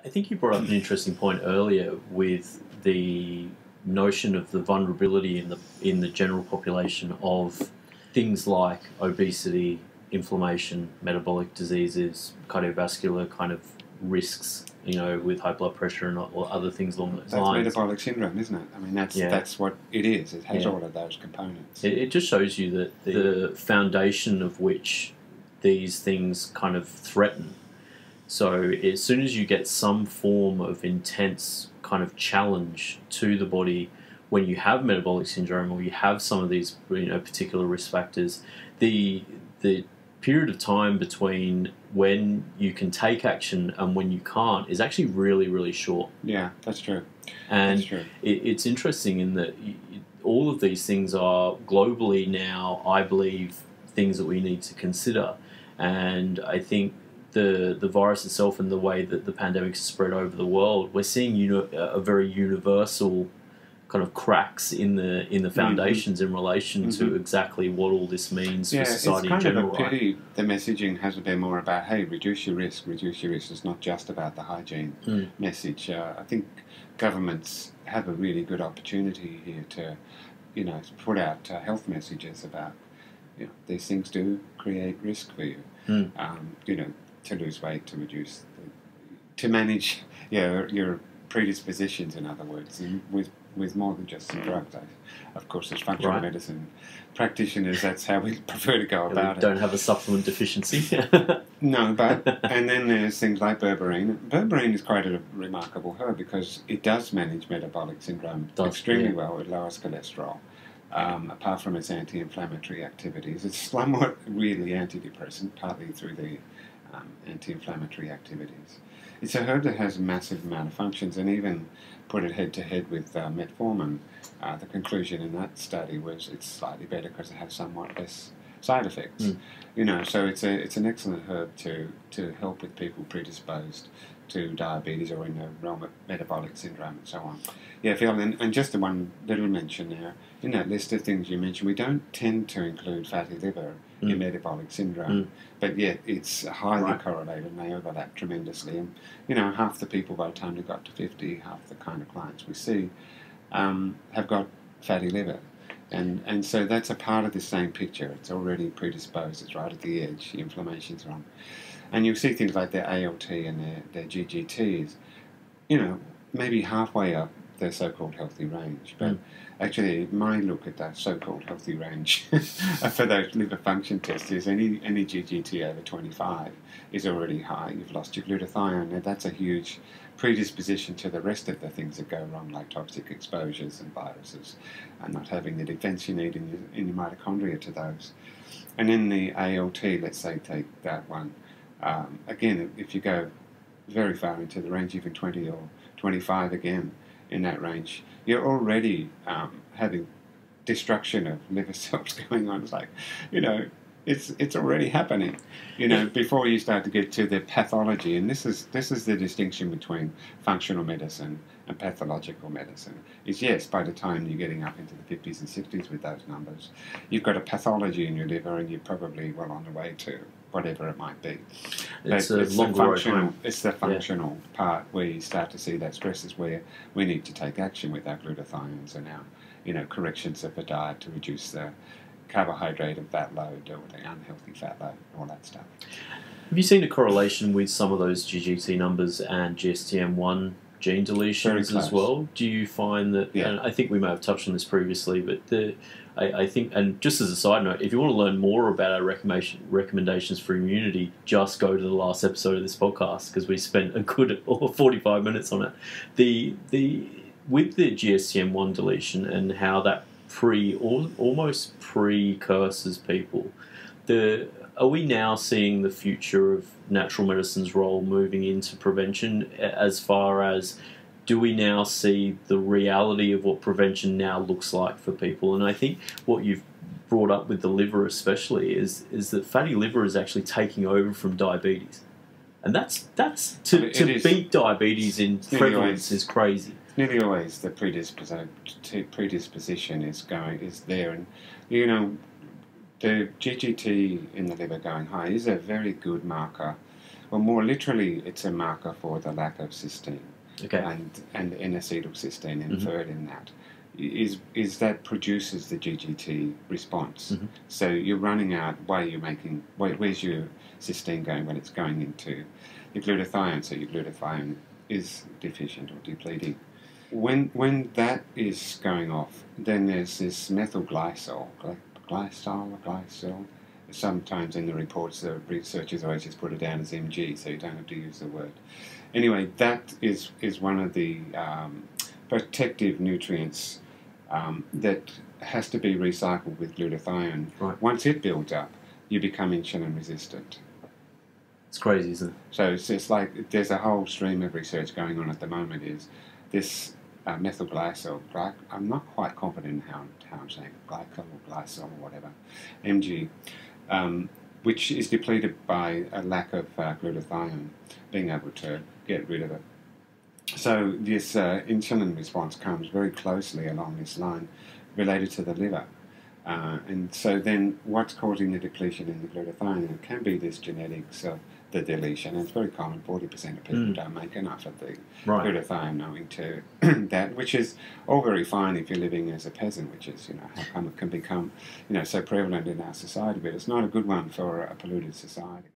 I think you brought up an interesting point earlier with the notion of the vulnerability in the general population of things like obesity, inflammation, metabolic diseases, cardiovascular kind of risks, with high blood pressure and or other things along those lines. That's metabolic syndrome, isn't it? I mean, that's what it is. It has all of those components. It just shows you that the foundation of which these things kind of threaten. So as soon as you get some form of intense kind of challenge to the body when you have metabolic syndrome or you have some of these particular risk factors, the period of time between when you can take action and when you can't is actually really, really short. Yeah, that's true. And that's true. It's interesting in that all of these things are globally now, I believe, things that we need to consider. And I think the virus itself and the way that the pandemic has spread over the world, we're seeing a very universal kind of cracks in the foundations in relation to exactly what all this means for society in general. It's kind of a pity the messaging hasn't been more about, hey, reduce your risk, reduce your risk. It's not just about the hygiene message. I think governments have a really good opportunity here to, put out health messages about, these things do create risk for you. To lose weight, to reduce, to manage your predispositions, in other words, with more than just some drugs. Of course, as functional medicine practitioners, that's how we prefer to go about it. Don't have a supplement deficiency. No, and then there's things like berberine. Berberine is quite a remarkable herb because it does manage metabolic syndrome extremely well. It lowers cholesterol. Apart from its anti-inflammatory activities, it's somewhat really antidepressant, partly through the anti-inflammatory activities. It's a herb that has a massive amount of functions, and even put it head-to-head with metformin. The conclusion in that study was it's slightly better because it has somewhat less side effects. So it's an excellent herb to help with people predisposed to diabetes or in the realm of metabolic syndrome and so on. Yeah, Phil, and just the one little mention there, in that list of things you mentioned, we don't tend to include fatty liver in metabolic syndrome, but yet it's highly correlated and they overlap tremendously. And, half the people by the time they got to 50, half the kind of clients we see have got fatty liver. And so that's a part of the same picture. It's already predisposed. It's right at the edge. The inflammation's wrong. And you'll see things like their ALT and their GGTs, maybe halfway up their so-called healthy range. But actually, my look at that so-called healthy range for those liver function tests is any GGT over 25 is already high. You've lost your glutathione. Now, that's a huge predisposition to the rest of the things that go wrong, like toxic exposures and viruses, and not having the defense you need in your mitochondria to those. And in the ALT, let's say take that one. Again, if you go very far into the range, even 20 or 25 again in that range, you're already having destruction of liver cells going on. It's like, it's already happening, before you start to get to the pathology. And this is the distinction between functional medicine and pathological medicine. Is yes, by the time you're getting up into the 50s and 60s with those numbers, you've got a pathology in your liver and you're probably well on the way to whatever it might be. It's the functional part where you start to see that stress is where we need to take action with our glutathiones and our, corrections of the diet to reduce the carbohydrate and fat load or the unhealthy fat load, all that stuff. Have you seen a correlation with some of those GGT numbers and GSTM1 gene deletions as well? Do you find that, and I think we may have touched on this previously, but I think, and just as a side note, if you want to learn more about our recommendations for immunity, just go to the last episode of this podcast because we spent a good 45 minutes on it. With the GSTM1 deletion and how that almost precurses people, are we now seeing the future of natural medicine's role moving into prevention, as far as do we now see the reality of what prevention now looks like for people? And I think what you've brought up with the liver especially is that fatty liver is actually taking over from diabetes. And that's to beat diabetes in prevalence is crazy. Nearly always the predisposition is there, and the GGT in the liver going high is a very good marker Well, more literally, it's a marker for the lack of cysteine. Okay. And N-acetylcysteine inferred in that is that produces the GGT response. So you're running out. Where's your cysteine going when it's going into your glutathione? So your glutathione is deficient or depleting. When that is going off, then there's this methylglycol, glycol. Sometimes in the reports, the researchers always just put it down as Mg, so you don't have to use the word. Anyway, that is one of the protective nutrients that has to be recycled with glutathione. Right. Once it builds up, you become insulin resistant. It's crazy, isn't it? So it's like there's a whole stream of research going on at the moment. Is this methylglycol? I'm not quite confident in how I'm saying it, glycol or glycol or whatever, Mg. Which is depleted by a lack of glutathione, being able to get rid of it. So this insulin response comes very closely along this line related to the liver. And so then what's causing the depletion in the glutathione? It can be this genetics of the deletion. And it's very common, 40% of people don't make enough of the glutathione owing to that, which is all very fine if you're living as a peasant, which is, how come it can become, so prevalent in our society, but it's not a good one for a polluted society.